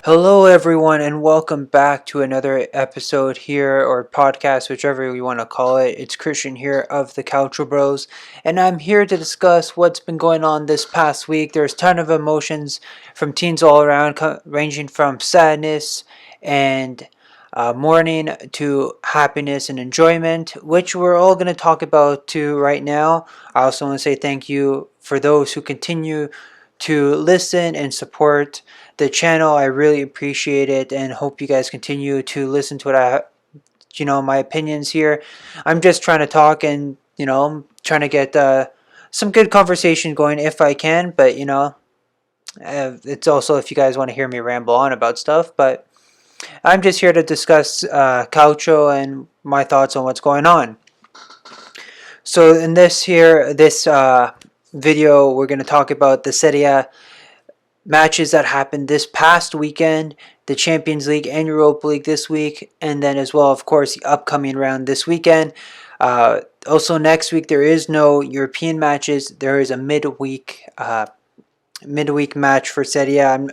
Hello, everyone, and welcome back to another episode here, or podcast, whichever you want to call it. It's Christian here of the Calcio Bros, and I'm here to discuss what's been going on this past week. There's a ton of emotions from teens all around, ranging from sadness and mourning to happiness and enjoyment, which we're all going to talk about too right now. I also want to say thank you for those who continue to listen and support the channel. I really appreciate it and hope you guys continue to listen to my opinions here. I'm just trying to talk and, trying to get some good conversation going if I can, but, it's also if you guys want to hear me ramble on about stuff, but I'm just here to discuss Calcio and my thoughts on what's going on. So in this video, we're going to talk about the Serie A matches that happened this past weekend, the Champions League and Europa League this week, and then as well, of course, the upcoming round this weekend. Also, next week there is no European matches. There is a midweek match for Serie A. I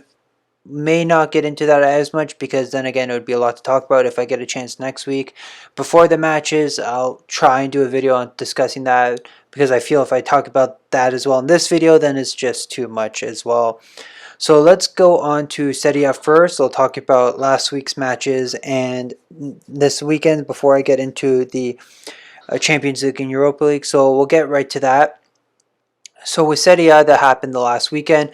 may not get into that as much because then again it would be a lot to talk about if I get a chance next week. Before the matches, I'll try and do a video on discussing that because I feel if I talk about that as well in this video, then it's just too much as well. So let's go on to Serie A first. I'll talk about last week's matches and this weekend before I get into the Champions League and Europa League. So we'll get right to that. So with Serie A that happened the last weekend,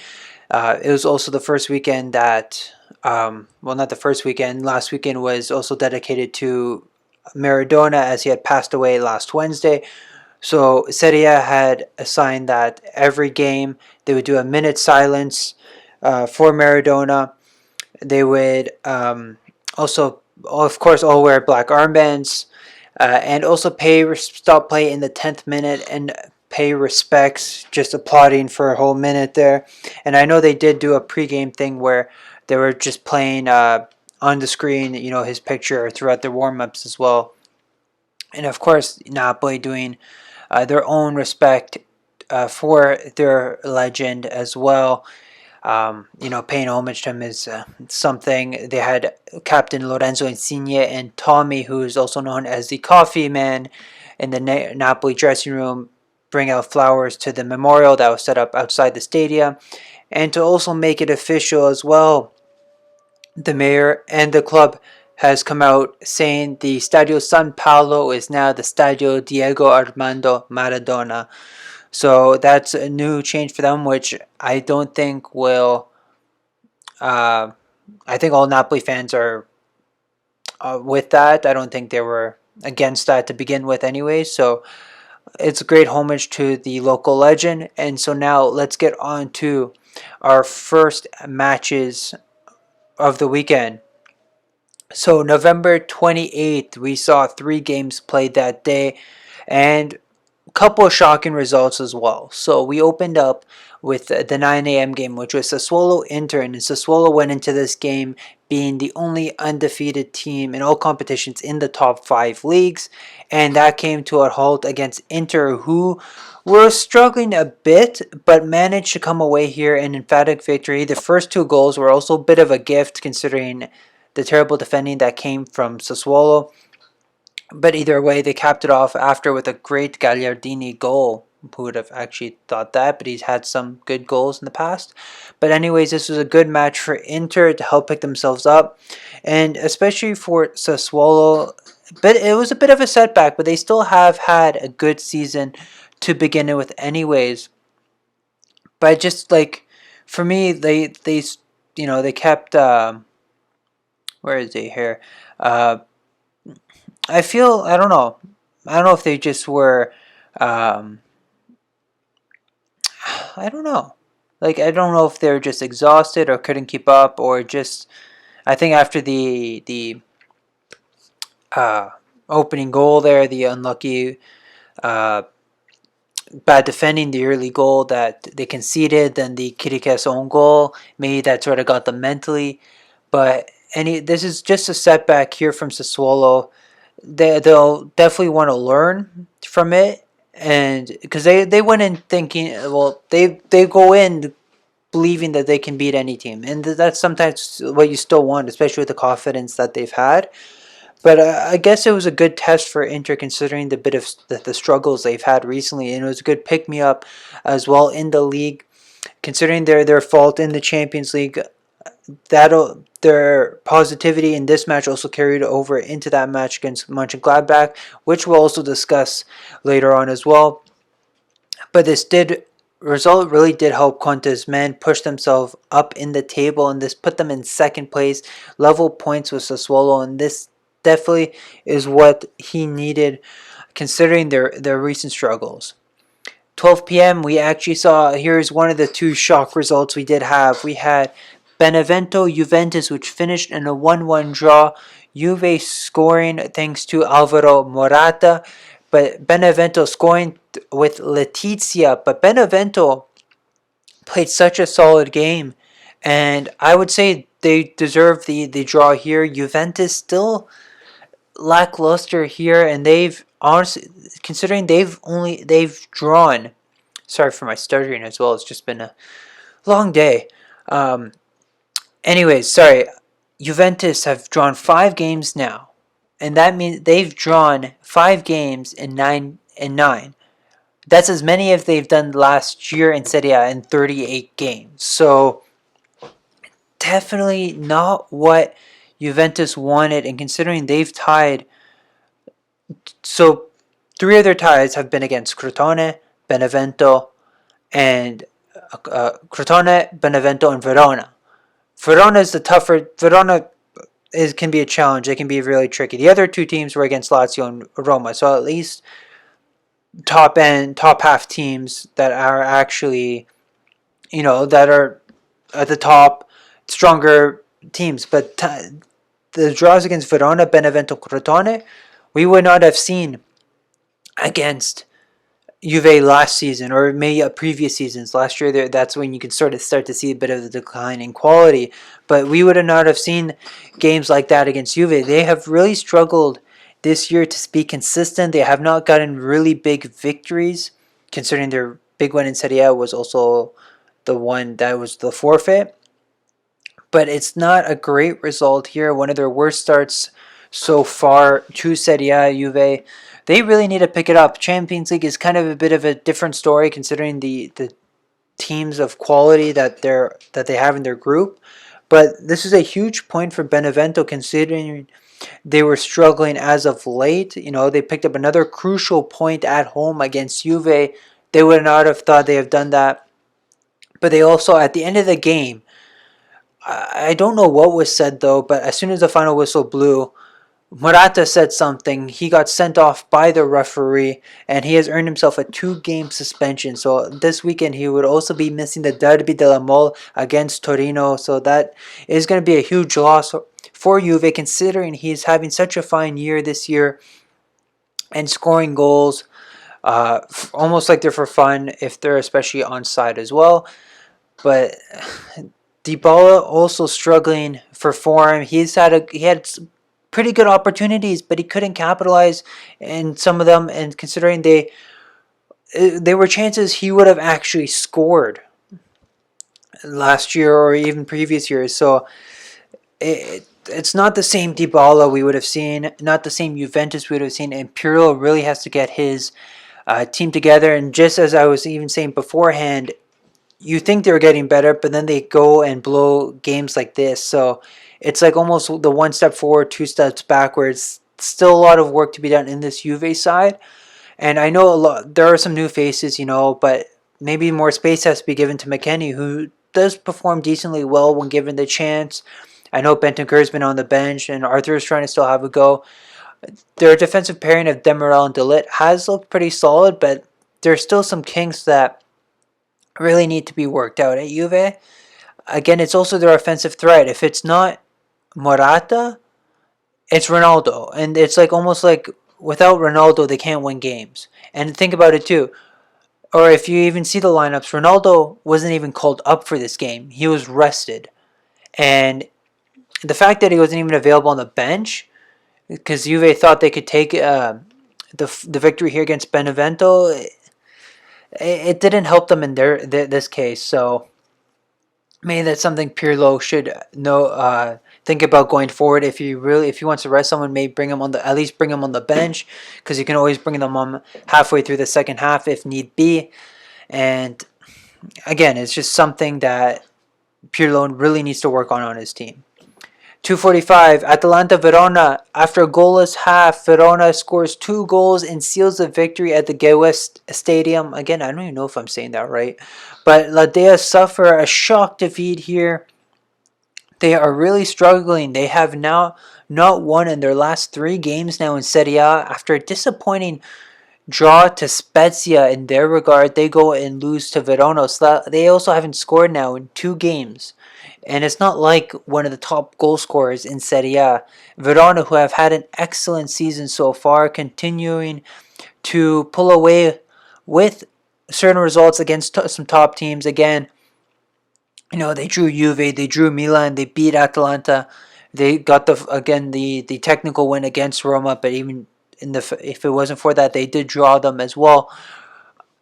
it was also the first weekend that, not the first weekend, last weekend was also dedicated to Maradona as he had passed away last Wednesday. So Serie A had assigned that every game they would do a minute silence for Maradona. They would also, of course, all wear black armbands and also stop play in the 10th minute and pay respects, just applauding for a whole minute there. And I know they did do a pregame thing where they were just playing on the screen, his picture throughout their warm-ups as well. And of course, Napoli doing their own respect for their legend as well. Paying homage to him is something. They had Captain Lorenzo Insigne and Tommy, who is also known as the Coffee Man, in the Napoli dressing room, bring out flowers to the memorial that was set up outside the stadium. And to also make it official as well, the mayor and the club has come out saying the Stadio San Paolo is now the Stadio Diego Armando Maradona. So that's a new change for them, which I don't think will. I think all Napoli fans are with that. I don't think they were against that to begin with, anyway. So it's a great homage to the local legend. And so now let's get on to our first matches of the weekend. So November 28th, we saw 3 games played that day, and couple of shocking results as well. So we opened up with the 9 a.m. game, which was Sassuolo Inter, and Sassuolo went into this game being the only undefeated team in all competitions in the top 5 leagues, and that came to a halt against Inter, who were struggling a bit, but managed to come away here in emphatic victory. The first 2 goals were also a bit of a gift considering the terrible defending that came from Sassuolo. But either way, they capped it off after with a great Gagliardini goal. Who would have actually thought that? But he's had some good goals in the past. But anyways, this was a good match for Inter to help pick themselves up. And especially for Sassuolo, but it was a bit of a setback, but they still have had a good season to begin with anyways. But just like, for me, they kept, where is he here? I feel, I don't know if they just were, I don't know. Like, I don't know if they were just exhausted or couldn't keep up, or just, I think after the opening goal there, the unlucky bad defending, the early goal that they conceded, then the Kirike's own goal, maybe that sort of got them mentally. But this is just a setback here from Sassuolo. They'll definitely want to learn from it, and because they went in thinking, well, they go in believing that they can beat any team, and that's sometimes what you still want, especially with the confidence that they've had. But I guess it was a good test for Inter considering the bit of the struggles they've had recently, and it was a good pick me up as well in the league, considering their fault in the Champions League. That'll their positivity in this match also carried over into that match against Mönchengladbach, which we'll also discuss later on as well. But this did result really did help Conte's men push themselves up in the table, and this put them in second place, level points with Sassuolo, and this definitely is what he needed considering their recent struggles. 12 p.m. we actually saw, here's one of the two shock results we did have. We had Benevento Juventus, which finished in a 1-1 draw. Juve scoring thanks to Alvaro Morata, but Benevento scoring with Letizia. But Benevento played such a solid game, and I would say they deserve the draw here. Juventus still lackluster here, and they've honestly, considering they've drawn. Sorry for my stuttering as well. It's just been a long day. Um, Anyways, sorry. Juventus have drawn 5 games now, and that means they've drawn 5 games in nine. That's as many as they've done last year in Serie A in 38 games. So definitely not what Juventus wanted, and considering they've tied, so 3 of their ties have been against Crotone, Benevento, and Crotone, Benevento, and Verona. Verona is the tougher. Verona can be a challenge. They can be really tricky. The other 2 teams were against Lazio and Roma, so at least top half teams that are actually, that are at the top, stronger teams. But the draws against Verona, Benevento, Crotone, we would not have seen against Juve last season or maybe previous seasons. Last year, that's when you could sort of start to see a bit of the decline in quality. But we would not have seen games like that against Juve. They have really struggled this year to be consistent. They have not gotten really big victories, considering their big one in Serie A was also the one that was the forfeit. But it's not a great result here. One of their worst starts so far to Serie A, Juve. They really need to pick it up. Champions League is kind of a bit of a different story considering the teams of quality that they have in their group. But this is a huge point for Benevento considering they were struggling as of late. They picked up another crucial point at home against Juve. They would not have thought they have done that. But they also, at the end of the game, I don't know what was said though, but as soon as the final whistle blew, Morata said something. He got sent off by the referee, and he has earned himself a 2-game suspension. So this weekend he would also be missing the Derby della Mole against Torino. So that is going to be a huge loss for Juve, considering he's having such a fine year this year and scoring goals, almost like they're for fun if they're especially onside as well. But Dybala also struggling for form. He had pretty good opportunities, but he couldn't capitalize in some of them. And considering they were chances he would have actually scored last year or even previous years. So it's not the same Dybala we would have seen, not the same Juventus we would have seen. And Pirlo really has to get his team together. And just as I was even saying beforehand, you think they're getting better, but then they go and blow games like this. So it's like almost the 1 step forward, 2 steps backwards. Still a lot of work to be done in this Juve side. And I know there are some new faces, but maybe more space has to be given to McKennie, who does perform decently well when given the chance. I know Bentancur's been on the bench, and Arthur is trying to still have a go. Their defensive pairing of Demiral and De Ligt has looked pretty solid, but there's still some kinks that really need to be worked out at Juve. Again, it's also their offensive threat. If it's not Morata, it's Ronaldo. And it's like almost like without Ronaldo, they can't win games. And think about it too. Or if you even see the lineups, Ronaldo wasn't even called up for this game. He was rested. And the fact that he wasn't even available on the bench, because Juve thought they could take the victory here against Benevento, it didn't help them in this case. So Maybe that's something Pirlo should know. Think about going forward. If he wants to rest someone, maybe bring him on the at least bring him on the bench, because you can always bring them on halfway through the second half if need be. And again, it's just something that Pirlo really needs to work on his team. 2:45, Atalanta Verona. After a goalless half, Verona scores 2 goals and seals the victory at the Gewest Stadium. Again, I don't even know if I'm saying that right. But La Dea suffer a shock defeat here. They are really struggling. They have now not won in their last 3 games now in Serie A. After a disappointing draw to Spezia in their regard, they go and lose to Verona. So they also haven't scored now in 2 games. And it's not like one of the top goal scorers in Serie A. Verona, who have had an excellent season so far, continuing to pull away with certain results against some top teams. Again, they drew Juve, they drew Milan, they beat Atalanta. They got the technical win against Roma, but even if it wasn't for that, they did draw them as well.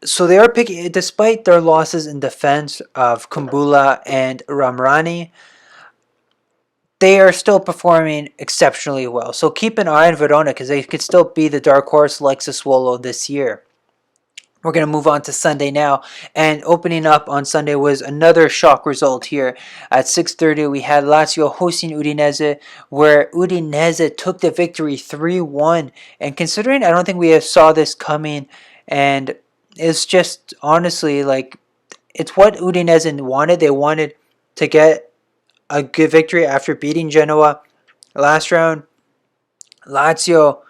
So they are picking, despite their losses in defense of Kumbula and Ramrani, they are still performing exceptionally well. So keep an eye on Verona, because they could still be the dark horse like Sassuolo this year. We're going to move on to Sunday now, and opening up on Sunday was another shock result here. At 6:30, we had Lazio hosting Udinese, where Udinese took the victory 3-1. And considering I don't think we saw this coming, and it's just honestly like it's what Udinese wanted. They wanted to get a good victory after beating Genoa last round. Lazio,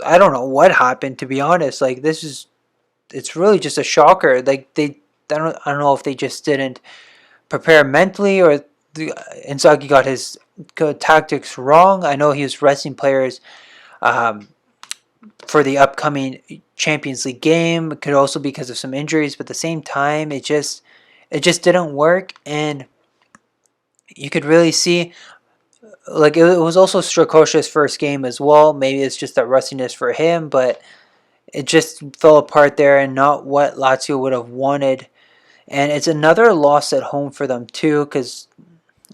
I don't know what happened, to be honest. Like, it's really just a shocker. Like, I don't know if they just didn't prepare mentally, or Inzaghi got his tactics wrong. I know he was resting players um, for the upcoming Champions League game. It could also be because of some injuries, but at the same time, it just didn't work. And you could really see, like, it was also Strakosha's first game as well. Maybe it's just that rustiness for him, but it just fell apart there, and not what Lazio would have wanted. And it's another loss at home for them too, because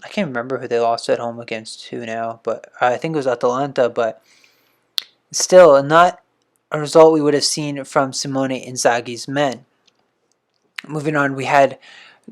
I can't remember who they lost at home against too now, but I think it was Atalanta. But still, not a result we would have seen from Simone Inzaghi's men. Moving on, we had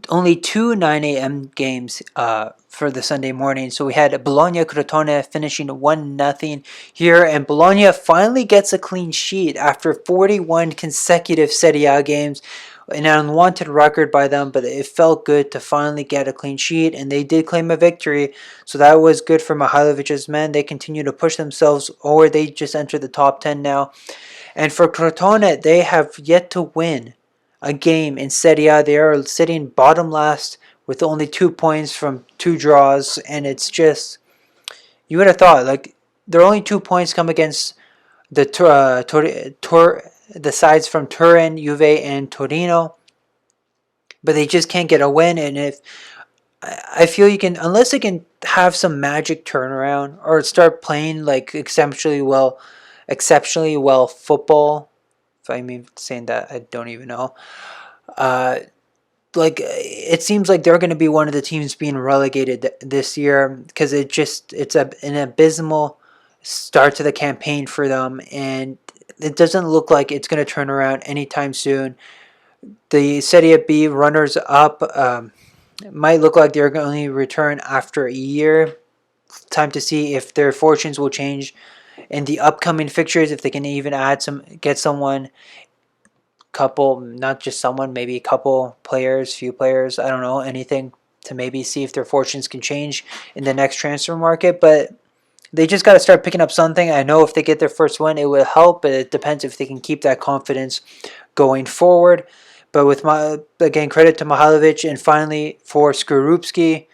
only 2 9 a.m. games for the Sunday morning. So we had Bologna-Crotone finishing 1-0 here, and Bologna finally gets a clean sheet after 41 consecutive Serie A games. An unwanted record by them, but it felt good to finally get a clean sheet, and they did claim a victory. So that was good for Mihailovic's men. They continue to push themselves, or they just enter the top 10 now. And for Crotone, they have yet to win a game in Serie A. They are sitting bottom last with only 2 points from 2 draws, and it's just, you would have thought, like, their only 2 points come against the the sides from Turin, Juve, and Torino, but they just can't get a win. And if I feel you can, unless they can have some magic turnaround or start playing like exceptionally well football. If I mean saying that, I don't even know. Uh, like, it seems like they're going to be one of the teams being relegated this year, because it's an abysmal start to the campaign for them, and it doesn't look like it's going to turn around anytime soon. The Serie B runners up might look like they're going to only return after a year. Time to see if their fortunes will change in the upcoming fixtures, if they can even get someone, couple, not just someone, maybe a couple players, few players, I don't know, anything to maybe see if their fortunes can change in the next transfer market. But they just got to start picking up something. I know if they get their first win, it will help, but it depends if they can keep that confidence going forward. But again, credit to Mihailovic, and finally for Skorupski,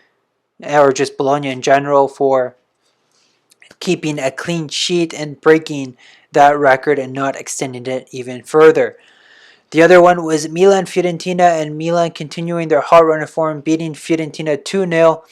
or just Bologna in general, for keeping a clean sheet and breaking that record and not extending it even further. The other one was Milan-Fiorentina, and Milan continuing their hot run of form, beating Fiorentina 2-0.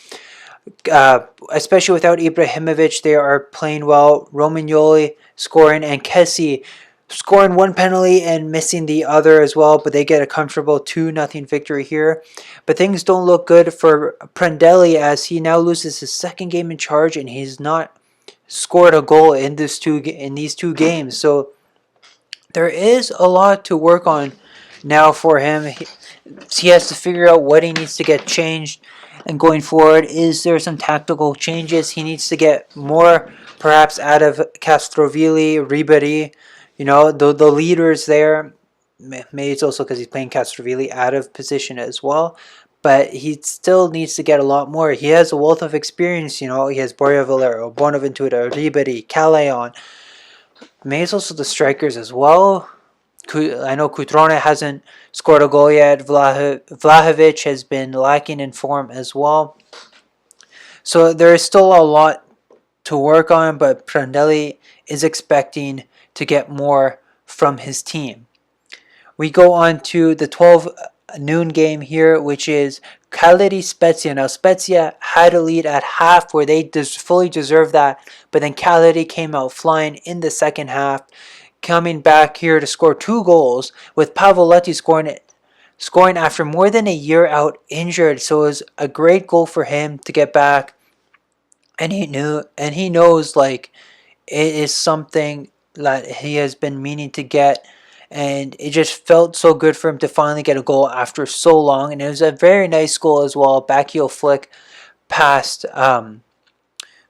Especially without Ibrahimovic, they are playing well. Romagnoli scoring, and Kessie scoring one penalty and missing the other as well, but they get a comfortable 2-0 victory here. But things don't look good for Prandelli as he now loses his second game in charge and he's not scored a goal in these two games. So there is a lot to work on now for him. He has to figure out what he needs to get changed. And going forward, is there some tactical changes he needs to get more, perhaps out of Castrovilli, Ribery, the leaders there. Maybe it's also because he's playing Castrovilli out of position as well. But he still needs to get a lot more. He has a wealth of experience, He has Borja Valero, Bonaventura, Ribery, Calayon. Maybe it's also the strikers as well. I know Cutrone hasn't scored a goal yet. Vlahovic has been lacking in form as well. So there is still a lot to work on, but Prandelli is expecting to get more from his team. We go on to the 12 noon game here, which is Cagliari Spezia. Now Spezia had a lead at half where they fully deserved that, but then Cagliari came out flying in the second half, coming back here to score 2 goals, with Pavoletti scoring after more than a year out injured. So it was a great goal for him to get back, and he knows like it is something that he has been meaning to get, and it just felt so good for him to finally get a goal after so long. And it was a very nice goal as well, backheel flick past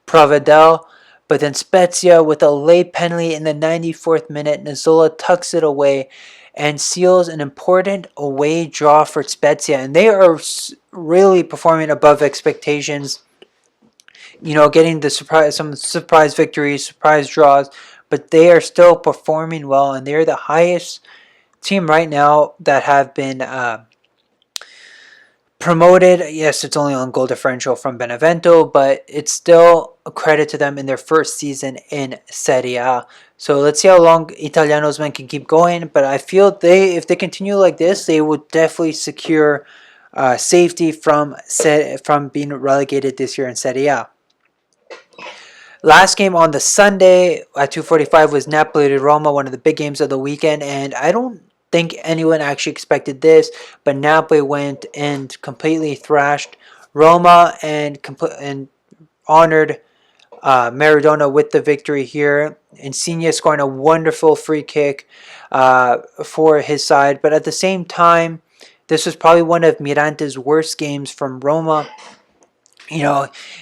Provedel. But then Spezia with a late penalty in the 94th minute, Nzola tucks it away and seals an important away draw for Spezia. And they are really performing above expectations. Getting some surprise victories, surprise draws, but they are still performing well, and they're the highest team right now that have been promoted. Yes, it's only on goal differential from Benevento, but it's still a credit to them in their first season in Serie A. So let's see how long Italiano's men can keep going, but I feel if they continue like this, they will definitely secure safety from being relegated this year in Serie A. Last game on the Sunday at 2:45 was Napoli to Roma, one of the big games of the weekend, and I don't think anyone actually expected this, but Napoli went and completely thrashed Roma and honored Maradona with the victory here. Insigne scoring a wonderful free kick for his side, but at the same time, this was probably one of Mirante's worst games from Roma.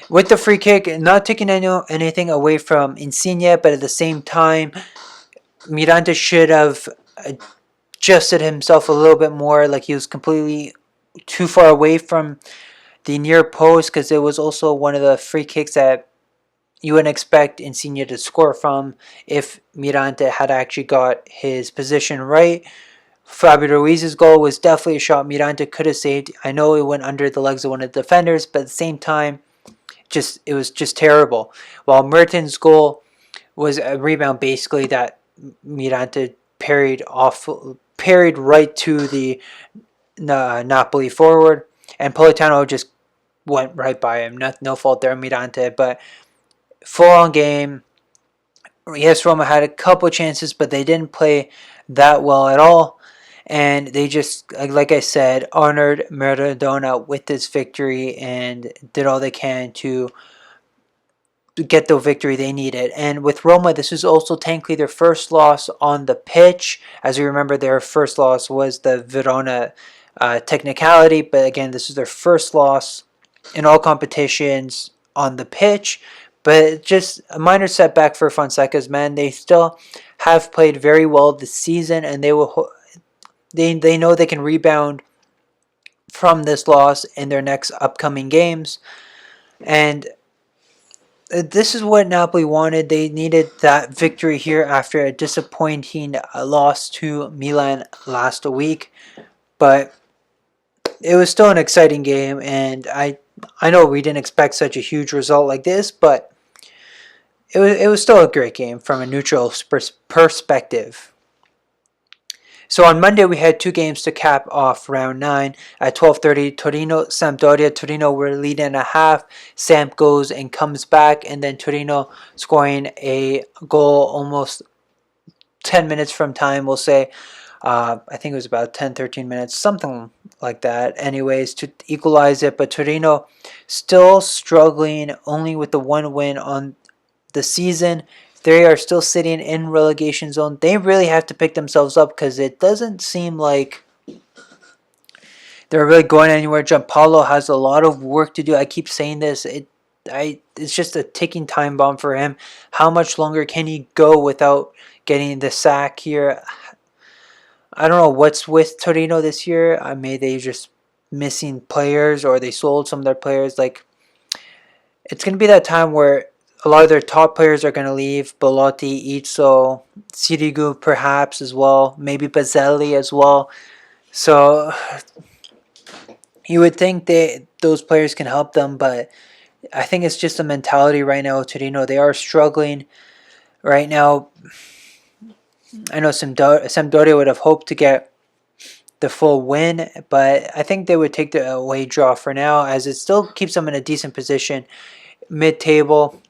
With the free kick, not taking anything away from Insigne, but at the same time, Mirante should have adjusted himself a little bit more. Like he was completely too far away from the near post, because it was also one of the free kicks that you wouldn't expect Insigne to score from if Mirante had actually got his position right. Fabio Ruiz's goal was definitely a shot Mirante could have saved. I know it went under the legs of one of the defenders, but at the same time, it was just terrible. While Mertens' goal was a rebound basically that Mirante parried right to the Napoli forward, and Politano just went right by him. No fault there, Mirante, but full-on game. Yes, Roma had a couple chances, but they didn't play that well at all. And they just, like I said, honored Maradona with this victory and did all they can to get the victory they needed. And with Roma, this is also technically their first loss on the pitch. As you remember, their first loss was the Verona technicality. But again, this is their first loss in all competitions on the pitch. But just a minor setback for Fonseca's men. They still have played very well this season, and they know they can rebound from this loss in their next upcoming games. And this is what Napoli wanted. They needed that victory here after a disappointing loss to Milan last week. But it was still an exciting game, and I know we didn't expect such a huge result like this, but it was still a great game from a neutral perspective. So on Monday, we had 2 games to cap off round 9. At 12:30, Torino-Sampdoria. Torino were leading a half. Samp goes and comes back, and then Torino scoring a goal almost 10 minutes from time, we'll say. I think it was about 10, 13 minutes, something like that, anyways, to equalize it. But Torino still struggling, only with the one win on the season. They are still sitting in relegation zone. They really have to pick themselves up because it doesn't seem like they're really going anywhere. Gianpaolo has a lot of work to do. I keep saying this. It's just a ticking time bomb for him. How much longer can he go without getting the sack here? I don't know what's with Torino this year. Maybe they just missing players or they sold some of their players. Like, it's going to be that time where a lot of their top players are going to leave. Belotti, Izzo, Sirigu perhaps as well. Maybe Bazzelli as well. So you would think those players can help them, but I think it's just a mentality right now with Torino. They are struggling right now. I know Sampdoria would have hoped to get the full win, but I think they would take the away draw for now, as it still keeps them in a decent position, mid-table.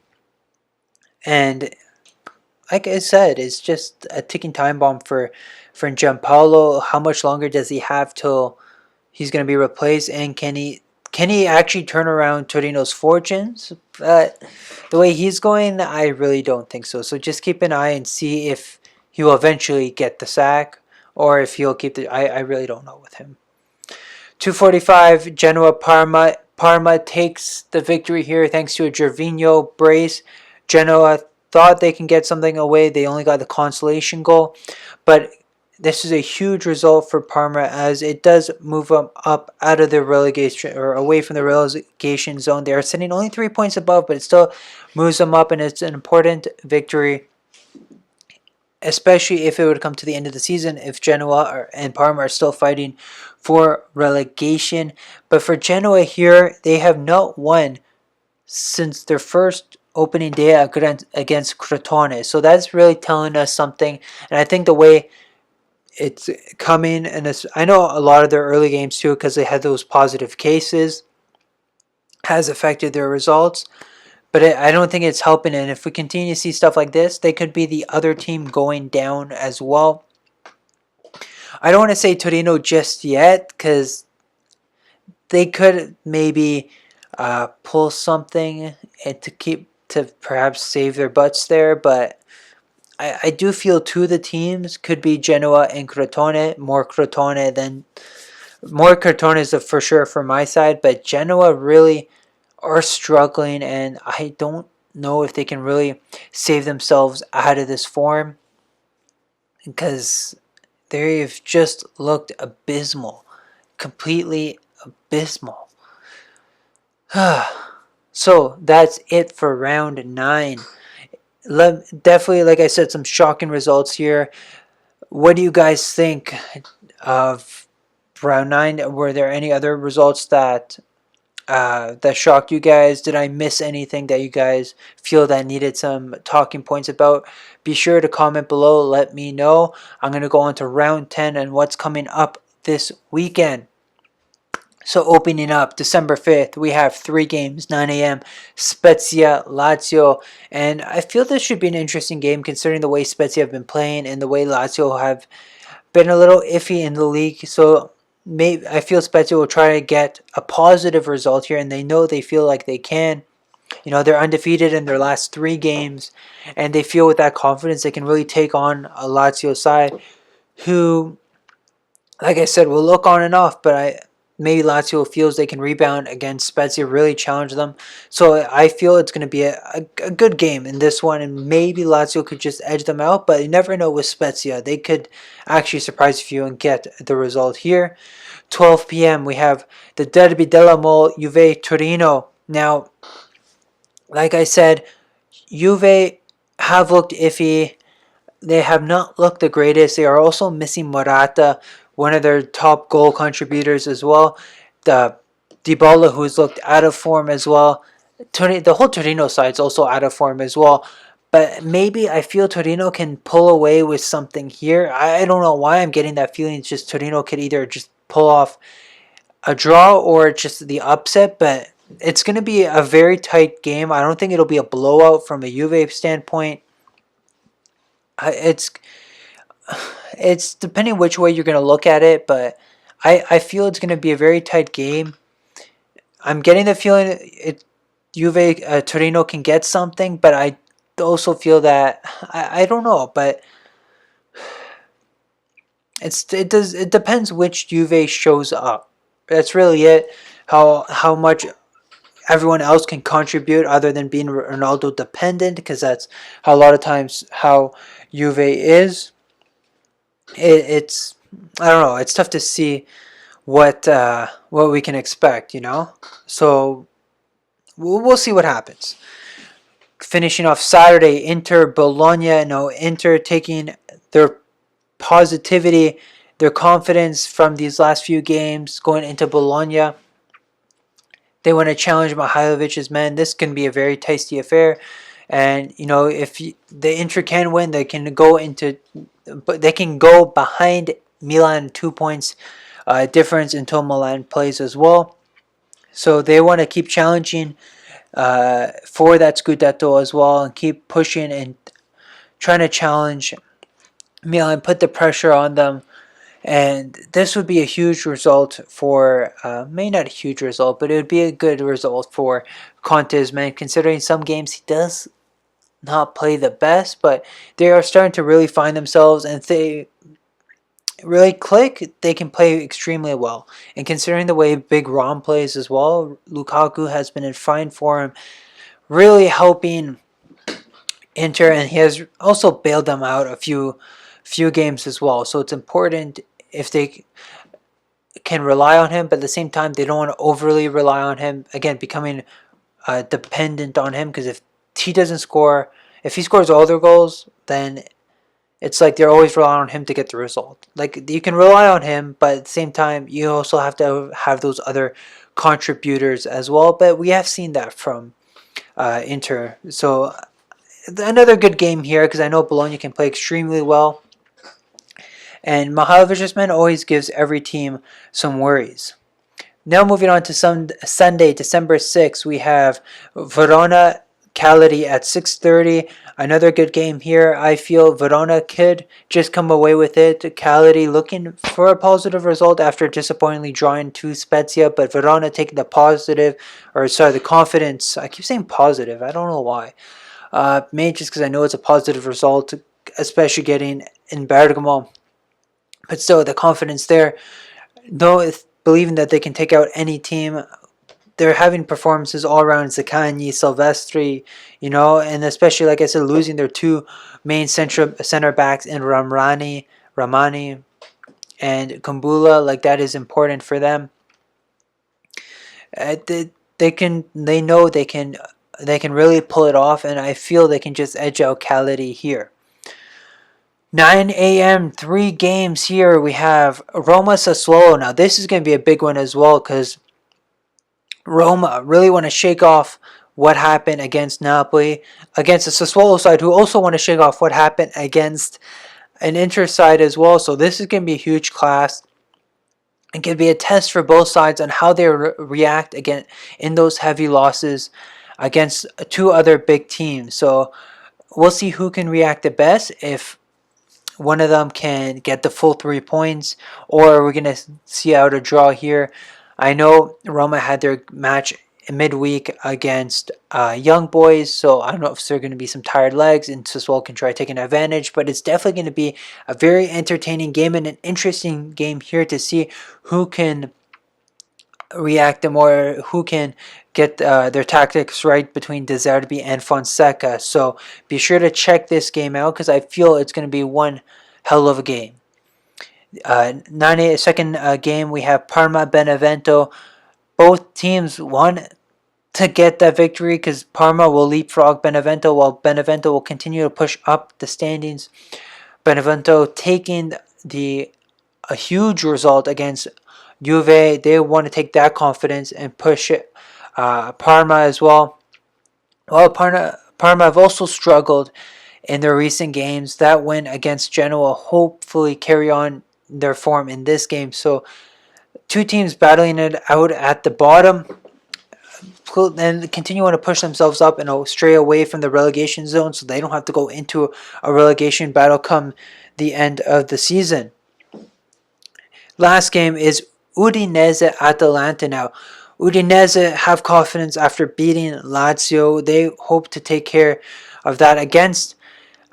And like I said, it's just a ticking time bomb for Gianpaolo. How much longer does he have till he's going to be replaced? And can he actually turn around Torino's fortunes? But the way he's going, I really don't think so. So just keep an eye and see if he will eventually get the sack or if he'll keep the... I really don't know with him. 2:45, Genoa Parma. Parma takes the victory here thanks to a Gervinho brace. Genoa thought they can get something away. They only got the consolation goal. But this is a huge result for Parma, as it does move them up out of the relegation, or away from the relegation zone. They are sitting only 3 points above, but it still moves them up, and it's an important victory, especially if it would come to the end of the season, if Genoa and Parma are still fighting for relegation. But for Genoa here, they have not won since their first opening day against Crotone. So that's really telling us something. And I think the way it's coming, and I know a lot of their early games too, because they had those positive cases, has affected their results. But I don't think it's helping. And if we continue to see stuff like this, they could be the other team going down as well. I don't want to say Torino just yet, because they could maybe pull something and to perhaps save their butts there. But I do feel two of the teams could be Genoa and Crotone. More Crotone is for sure for my side. But Genoa really are struggling, and I don't know if they can really save themselves out of this form, because they've just looked abysmal, completely abysmal. So that's it for round 9. Definitely, like I said, some shocking results here. What do you guys think of round 9? Were there any other results that shocked you guys? Did I miss anything that you guys feel that needed some talking points about? Be sure to comment below. Let me know. I'm going to go on to round 10 and what's coming up this weekend. So opening up December 5th, we have 3 games, 9 a.m. Spezia, Lazio. And I feel this should be an interesting game considering the way Spezia have been playing and the way Lazio have been a little iffy in the league. So maybe I feel Spezia will try to get a positive result here, and they feel like they can. You know, they're undefeated in their last 3 games, and they feel with that confidence they can really take on a Lazio side who, like I said, will look on and off, but maybe Lazio feels they can rebound against Spezia, really challenge them. So I feel it's going to be a good game in this one, and maybe Lazio could just edge them out, but you never know with Spezia. They could actually surprise you and get the result here. 12 p.m. we have the Derby della Mole, Juve Torino. Now, like I said, Juve have looked iffy. They have not looked the greatest. They are also missing Morata, one of their top goal contributors as well. The Dybala, who's looked out of form as well. The whole Torino side's also out of form as well. But maybe I feel Torino can pull away with something here. I don't know why I'm getting that feeling. It's just Torino could either just pull off a draw or just the upset. But it's going to be a very tight game. I don't think it'll be a blowout from a Juve standpoint. It's it's depending which way you're going to look at it, but I feel it's going to be a very tight game. I'm getting the feeling Juve Torino can get something, but I also feel that I don't know, but it depends which Juve shows up. That's really it. How much everyone else can contribute other than being Ronaldo dependent, because that's how a lot of times how Juve is. It's I don't know. It's tough to see what we can expect. So we'll see what happens. Finishing off Saturday, Inter Bologna. No, Inter taking their positivity, their confidence from these last few games going into Bologna. They want to challenge Mihailovic's men. This can be a very tasty affair, and if the Inter can win, they can go behind Milan 2 points difference until Milan plays as well. So they want to keep challenging for that Scudetto as well, and keep pushing and trying to challenge Milan, put the pressure on them. And this would be a huge result for, maybe not a huge result, but it would be a good result for Conte's men, considering some games he does not play the best, but they are starting to really find themselves, and if they really click, they can play extremely well. And considering the way Big Rom plays as well, Lukaku has been in fine form, really helping Inter, and he has also bailed them out a few games as well. So it's important if they can rely on him, but at the same time, they don't want to overly rely on him. Again, becoming dependent on him, because if he doesn't score, if he scores all their goals, then it's like they're always relying on him to get the result. Like, you can rely on him, but at the same time, you also have to have those other contributors as well. But we have seen that from Inter. So another good game here, because I know Bologna can play extremely well. And Mihailovic's men always gives every team some worries. Now moving on to Sunday, December 6th, we have Verona Cagliari at 6:30. Another good game here. I feel Verona could just come away with it. Cagliari looking for a positive result after disappointingly drawing to Spezia, but Verona taking the confidence. I keep saying positive. I don't know why. Maybe just because I know it's a positive result, especially getting in Bergamo. But still, the confidence there, believing that they can take out any team. They're having performances all around. Zaccagni, Silvestri, and especially, like I said, losing their two main center backs in Ramani and Kumbula. Like, that is important for them. They know they can really pull it off, and I feel they can just edge out Cagliari here. 9 a.m., 3 games here. We have Roma Sassuolo. Now, this is going to be a big one as well, because Roma really want to shake off what happened against Napoli, against the Sassuolo side, who also want to shake off what happened against an Inter side as well. So this is going to be a huge clash. It could be a test for both sides on how they react again in those heavy losses against two other big teams. So we'll see who can react the best, if one of them can get the full 3 points, or we're going to see out a draw here. I know Roma had their match midweek against Young Boys, so I don't know if there are going to be some tired legs and Sassuolo can try taking advantage, but it's definitely going to be a very entertaining game and an interesting game here to see who can react more, who can get their tactics right between De Zerbi and Fonseca. So be sure to check this game out, because I feel it's going to be one hell of a game. 9-second game, we have Parma Benevento. Both teams want to get that victory, because Parma will leapfrog Benevento, while Benevento will continue to push up the standings. Benevento taking a huge result against Juve. They want to take that confidence and push it. Parma as well. Well, Parma have also struggled in their recent games. That win against Genoa hopefully carry on their form in this game. So two teams battling it out at the bottom. and continue to push themselves up and stray away from the relegation zone so they don't have to go into a relegation battle come the end of the season. Last game is Udinese Atalanta now. Udinese have confidence after beating Lazio. They hope to take care of that against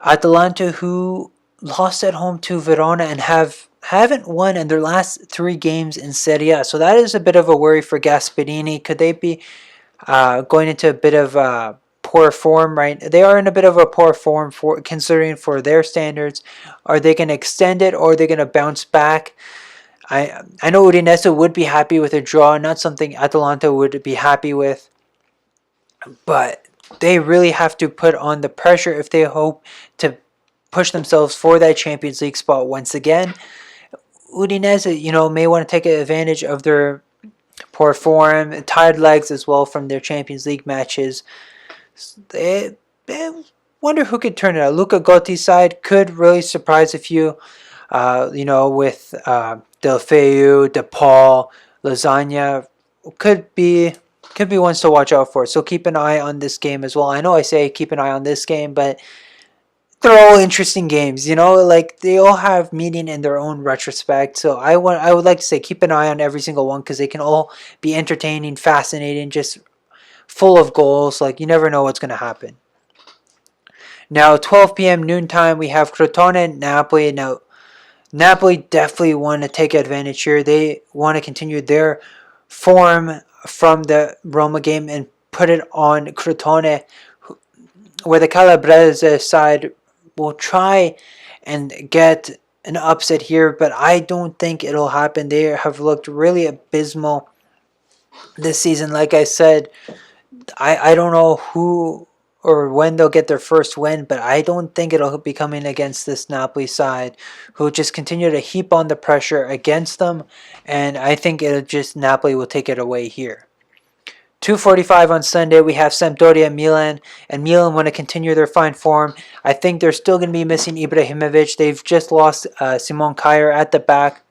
Atalanta, who lost at home to Verona and haven't won in their last 3 games in Serie A. So that is a bit of a worry for Gasperini. Could they be going into a bit of poor form? Right, they are in a bit of a poor form for considering for their standards. Are they going to extend it, or are they going to bounce back? I know Udinese would be happy with a draw, not something Atalanta would be happy with, but they really have to put on the pressure if they hope to push themselves for that Champions League spot once again. Udinese, may want to take advantage of their poor form, tired legs as well from their Champions League matches. They wonder who could turn it out. Luca Gotti's side could really surprise a few. With Del Feu, DePaul, Lasagna could be ones to watch out for. So keep an eye on this game as well. I know I say keep an eye on this game, but they're all interesting games. Like they all have meaning in their own retrospect. So I would like to say keep an eye on every single one because they can all be entertaining, fascinating, just full of goals. Like you never know what's going to happen. Now 12 p.m. noontime we have Crotone and Napoli. Now Napoli definitely want to take advantage here. They want to continue their form from the Roma game and put it on Crotone, where the Calabrese side will try and get an upset here, but I don't think it'll happen. They have looked really abysmal this season. Like I said, I don't know who or when they'll get their first win, but I don't think it'll be coming against this Napoli side, who just continue to heap on the pressure against them, and I think Napoli will take it away here. 2:45 on Sunday, we have Sampdoria and Milan want to continue their fine form. I think they're still going to be missing Ibrahimovic. They've just lost Simon Kjaer at the back,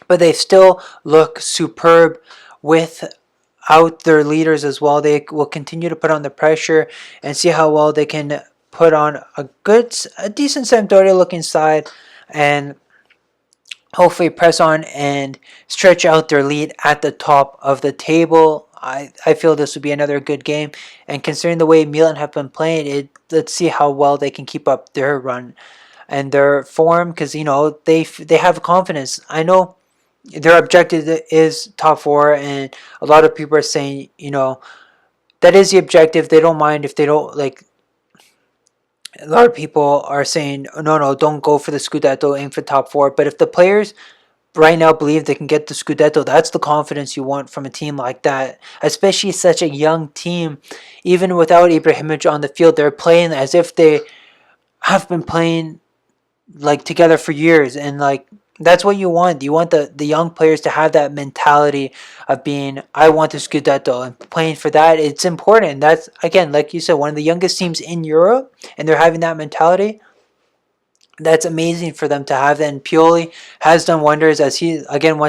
but they still look superb without their leaders as well. They will continue to put on the pressure and see how well they can put on a decent Sampdoria looking side and hopefully press on and stretch out their lead at the top of the table. I feel this would be another good game, and considering the way Milan have been playing, let's see how well they can keep up their run and their form, because they have confidence. I know their objective is top 4, and a lot of people are saying that is the objective. They don't mind if they don't like. A lot of people are saying no, don't go for the Scudetto, aim for top 4. But if the players right now believe they can get the Scudetto, that's the confidence you want from a team like that, especially such a young team. Even without Ibrahimovic on the field, they're playing as if they have been playing like together for years, and like that's what you want. You want the young players to have that mentality of being, I want the Scudetto, and playing for that. It's important. That's, again, like you said, one of the youngest teams in Europe, and they're having that mentality. That's amazing for them to have. And Pioli has done wonders as he, again,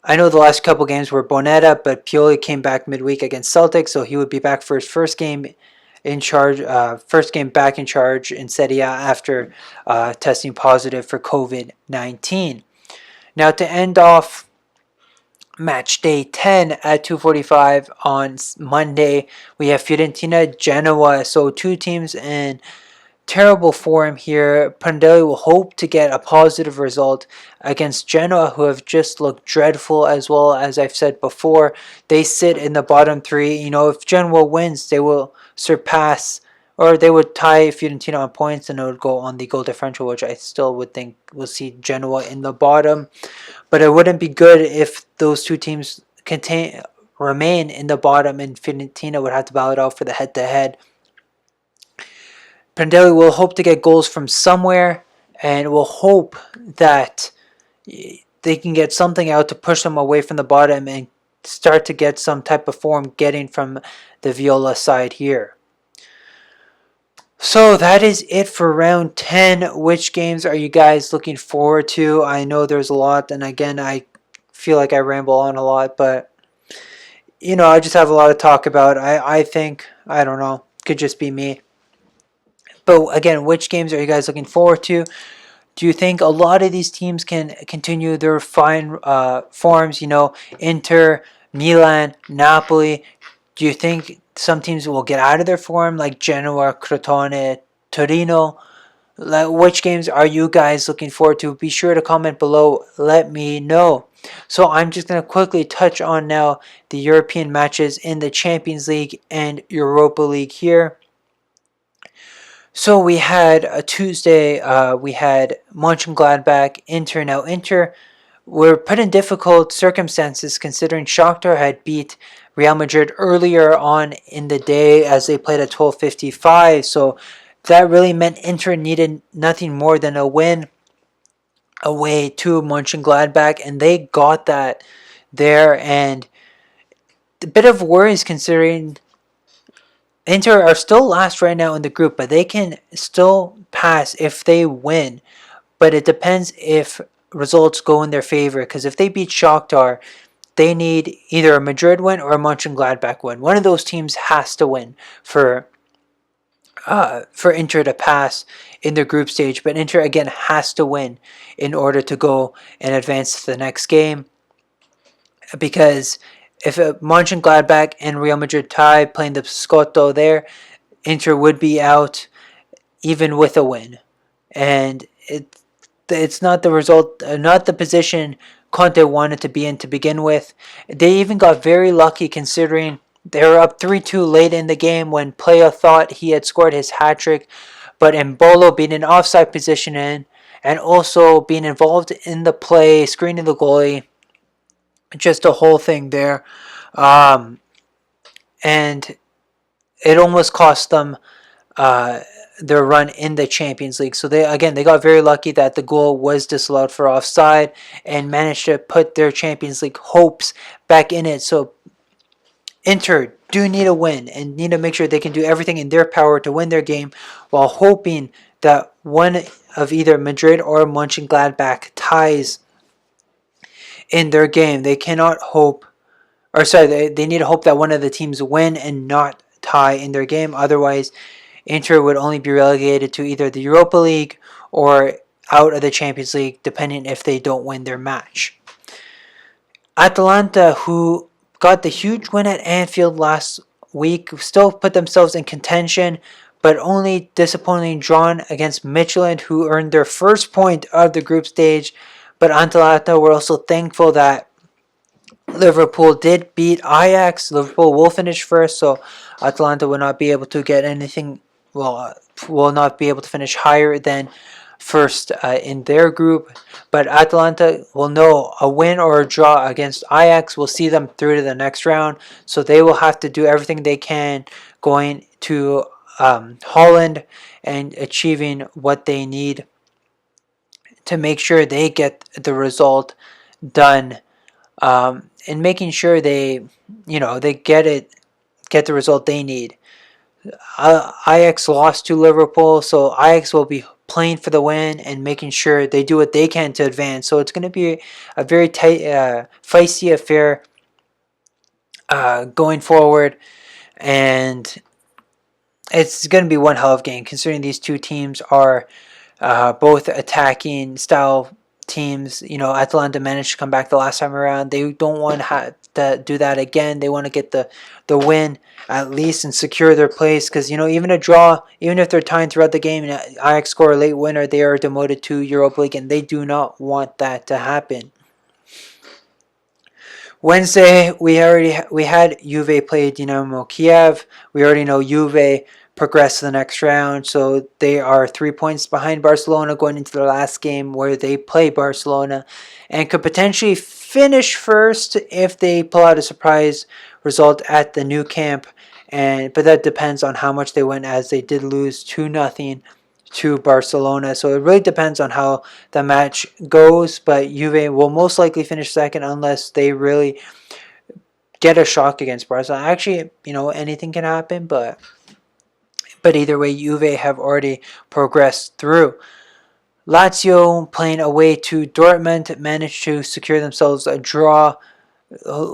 I know the last couple games were Bonetta, but Pioli came back midweek against Celtic, so he would be back for his first game in charge, first game back in charge in Serie A after testing positive for COVID-19. Now to end off match day 10 at 2:45 on Monday, we have Fiorentina Genoa. So two teams in terrible form here. Prandelli will hope to get a positive result against Genoa, who have just looked dreadful as well. As I've said before, they sit in the bottom 3. If Genoa wins, they will surpass, or they would tie Fiorentina on points, and it would go on the goal differential, which I still would think will see Genoa in the bottom. But it wouldn't be good if those two teams remain in the bottom, and Fiorentina would have to battle it out for the head-to-head. Prandelli will hope to get goals from somewhere, and will hope that they can get something out to push them away from the bottom and start to get some type of form getting from the Viola side here. So that is it for round 10. Which games are you guys looking forward to? I know there's a lot, and again, I feel like I ramble on a lot, but I just have a lot to talk about. I think, I don't know, could just be me. But again, which games are you guys looking forward to? Do you think a lot of these teams can continue their fine forms? Inter, Milan, Napoli. Do you think some teams will get out of their form, like Genoa, Crotone, Torino? Like, which games are you guys looking forward to? Be sure to comment below. Let me know. So I'm just going to quickly touch on now the European matches in the Champions League and Europa League here. So we had a Tuesday, we had Mönchengladbach, Inter. Now Inter were put in difficult circumstances considering Shakhtar had beat Real Madrid earlier on in the day as they played at 12:55. So that really meant Inter needed nothing more than a win away to Mönchengladbach, and they got that there. And a bit of worries considering Inter are still last right now in the group, but they can still pass if they win. But it depends if results go in their favor, because if they beat Shakhtar, they need either a Madrid win or a Mönchengladbach win. One of those teams has to win for Inter to pass in their group stage. But Inter again has to win in order to go and advance to the next game. Because if Mönchengladbach and Real Madrid tie playing the Scotto there, Inter would be out even with a win. And it's not the result, not the position Conte wanted to be in to begin with. They even got very lucky considering they were up 3-2 late in the game when Playa thought he had scored his hat trick, but Embolo being in offside position and also being involved in the play, screening the goalie, just a whole thing there. And it almost cost them their run in the Champions League. So they got very lucky that the goal was disallowed for offside and managed to put their Champions League hopes back in it. So Inter do need a win and need to make sure they can do everything in their power to win their game, while hoping that one of either Madrid or Mönchengladbach ties in their game. They cannot hope, or sorry, they need to hope that one of the teams win and not tie in their game. Otherwise, Inter would only be relegated to either the Europa League or out of the Champions League, depending if they don't win their match. Atalanta, who got the huge win at Anfield last week, still put themselves in contention, but only disappointingly drawn against Midtjylland, who earned their first point of the group stage. But Atalanta were also thankful that Liverpool did beat Ajax. Liverpool will finish first, so Atalanta will not be able to get anything, will not be able to finish higher than first in their group. But Atalanta will know a win or a draw against Ajax will see them through to the next round. So they will have to do everything they can going to Holland and achieving what they need to make sure they get the result done, and making sure they get the result they need. Ajax lost to Liverpool, so Ajax will be playing for the win and making sure they do what they can to advance. So it's going to be a very tight, feisty affair going forward, and it's going to be one hell of a game considering these two teams are both attacking style teams. Atalanta managed to come back the last time around. They don't want to do that again. They want to get the win at least and secure their place, because even a draw, even if they're tying throughout the game and Ajax score a late winner, they are demoted to Europa League, and they do not want that to happen. Wednesday, we had Juve play Dynamo Kiev. We already know Juve progress to the next round, so they are 3 points behind Barcelona going into the last game where they play Barcelona, and could potentially finish first if they pull out a surprise result at the new camp. But that depends on how much they win, as they did lose 2-0 to Barcelona. So it really depends on how the match goes, but Juve will most likely finish second unless they really get a shock against Barcelona. Actually, anything can happen, but either way, Juve have already progressed through. Lazio, playing away to Dortmund, managed to secure themselves a draw.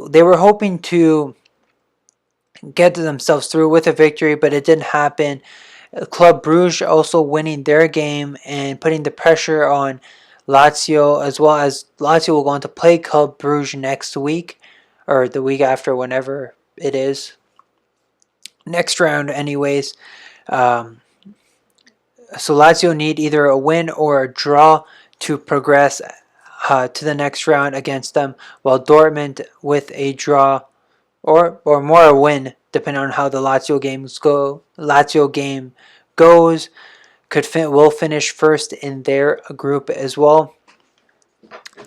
They were hoping to get themselves through with a victory, but it didn't happen. Club Bruges also winning their game and putting the pressure on Lazio, as well as Lazio will go on to play Club Bruges next week, or the week after, whenever it is. Next round, anyways. Um, so Lazio need either a win or a draw to progress to the next round against them, while Dortmund with a draw or more a win, depending on how the Lazio games go. Lazio game goes will finish first in their group as well,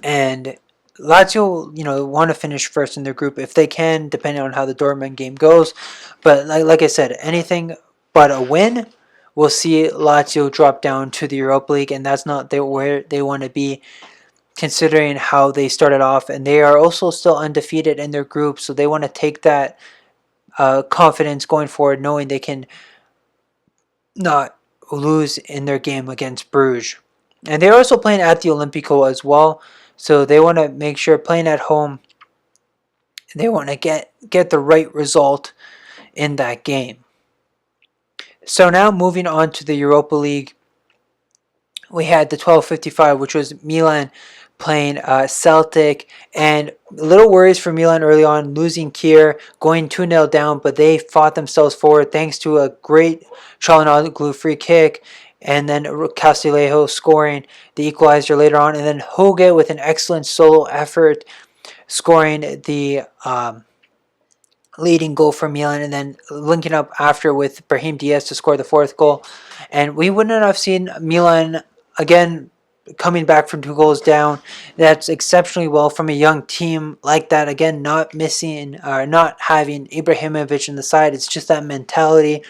and Lazio, want to finish first in their group if they can, depending on how the Dortmund game goes. But like I said, anything but a win will see Lazio drop down to the Europa League, and that's not where they want to be, considering how they started off. And they are also still undefeated in their group, so they want to take that confidence going forward, knowing they can not lose in their game against Bruges. And they're also playing at the Olimpico as well, so they want to make sure, playing at home, they want to get the right result in that game. So now moving on to the Europa League, we had the 12:55, which was Milan playing Celtic, and little worries for Milan early on, losing Kier, going 2-0 down, but they fought themselves forward thanks to a great Çalhanoğlu free kick, and then Castillejo scoring the equalizer later on, and then Hoge with an excellent solo effort scoring the leading goal for Milan, and then linking up after with Brahim Diaz to score the fourth goal. And we wouldn't have seen Milan again coming back from 2 goals down. That's exceptionally well from a young team like that. Again, not missing or not having Ibrahimovic in the side. It's just that mentality.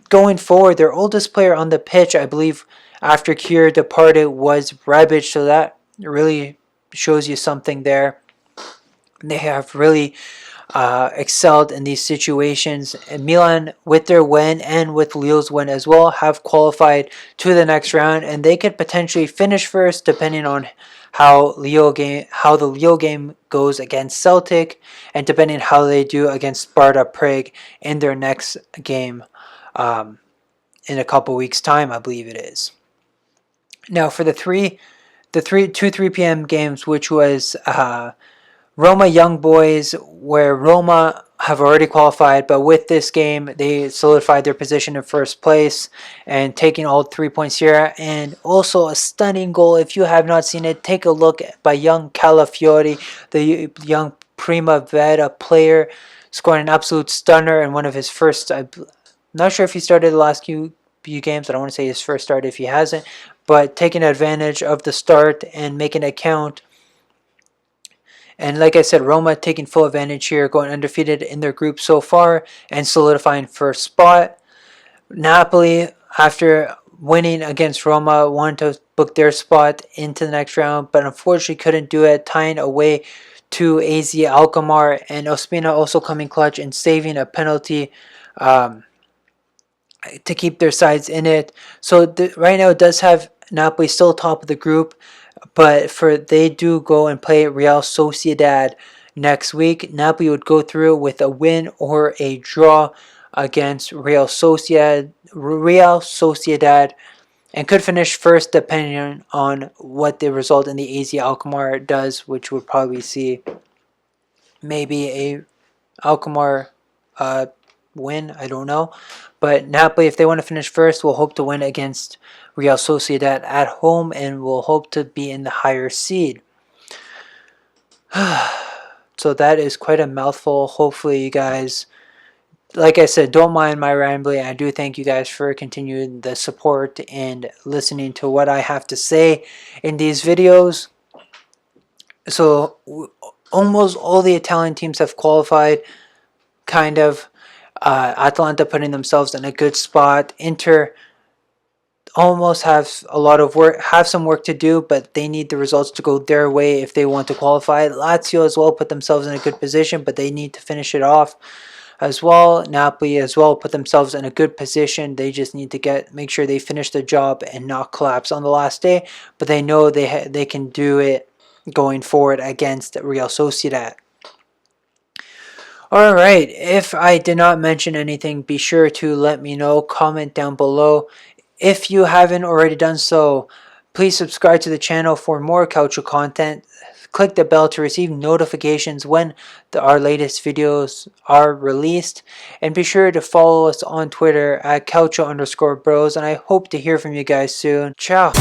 Going forward, their oldest player on the pitch, I believe, after Kier departed, was Rebic. So that really shows you something there. They have really excelled in these situations. And Milan, with their win and with Lille's win as well, have qualified to the next round, and they could potentially finish first depending on how the Lille game goes against Celtic, and depending on how they do against Sparta Prague in their next game in a couple weeks' time, I believe it is. Now for the 3 p.m. games, which was Roma Young Boys, where Roma have already qualified, but with this game, they solidified their position in first place and taking all 3 points here. And also a stunning goal. If you have not seen it, take a look by young Calafiori, the young Primavera player, scoring an absolute stunner in one of his first. I'm not sure if he started the last few games. I don't want to say his first start if he hasn't, but taking advantage of the start and making it count. And like I said, Roma taking full advantage here, going undefeated in their group so far and solidifying first spot. Napoli, after winning against Roma, wanted to book their spot into the next round, but unfortunately couldn't do it, tying away to AZ Alkmaar, and Ospina also coming clutch and saving a penalty to keep their sides in it. So right now it does have Napoli still top of the group, but they do go and play Real Sociedad next week. Napoli would go through with a win or a draw against Real Sociedad, and could finish first depending on what the result in the AZ Alkmaar does, which would probably see maybe a Alkmaar win. I don't know. But Napoli, if they want to finish first, will hope to win against Real Sociedad at home and will hope to be in the higher seed. So that is quite a mouthful. Hopefully you guys, like I said, don't mind my rambling. I do thank you guys for continuing the support and listening to what I have to say in these videos. So almost all the Italian teams have qualified, kind of. Atalanta putting themselves in a good spot. Inter almost have some work to do, but they need the results to go their way if they want to qualify. Lazio as well put themselves in a good position, but they need to finish it off as well. Napoli as well put themselves in a good position. They just need to make sure they finish the job and not collapse on the last day, but they know they can do it going forward against Real Sociedad. Alright, if I did not mention anything, be sure to let me know, comment down below. If you haven't already done so, please subscribe to the channel for more Calcio content. Click the bell to receive notifications when our latest videos are released. And be sure to follow us on Twitter at Calcio_bros. And I hope to hear from you guys soon. Ciao.